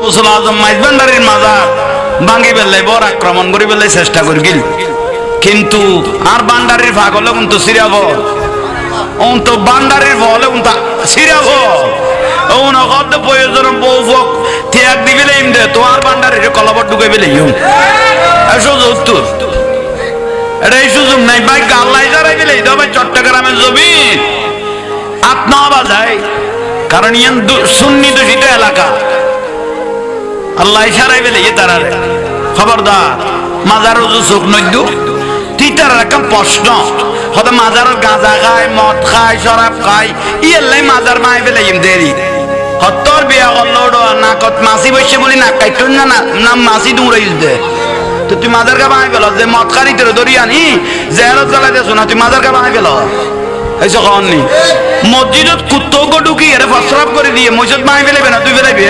গৌসুল আজম মাইজভান্ডারির মাজার ভাঙি বেলাই বড় আক্রমণ করি বেলাই চেষ্টা করি গিল কিন্তু আর বান্ডারির ভাগ হলে কিন্তু সিরাব তো বান্ডারির ফলে সিরাব ওন অগদ প্রয়োজন বউ ফক ত্যাগ দিবিলে ইমদে তো আর বান্ডারির কলবট ঢুকে বেলে ইউ সুযোগ তো এটাই সুযোগ নাই ভাই গাল্লাই যারাই বেলে দাও ভাই চট্টগ্রামের জমিন আত্মা বাজায় কারণ ইয়ান সুন্নি দূষিত এলাকা আল্লাহ ইশারাই বেলে তারা খবরদার মাজার রোজু চোখ নইদু তিতার একটা প্রশ্ন হয়তো মাজারের গাঁজা খায় মদ খায় শরাব খায় ইয়েলাই মাজার মায় বেলে ইম দেরি হত্তর বিয়া করলো নাকত মাছি বসে বলি না কাইটুন না নাম মাছি দৌড়াই দে তো তুই মাজার কা বানাই গেল যে মদ খারি তোর ধরি আনি জেরত জ্বালাই দেছ না তুই মাজার কা বানাই গেল এইসব খাওয়ার নি মসজিদত কুত্তো ঢুকি এর প্রস্রাব করে দিয়ে মসজিদ বানাই ফেলেবে না তুই ফেলাইবি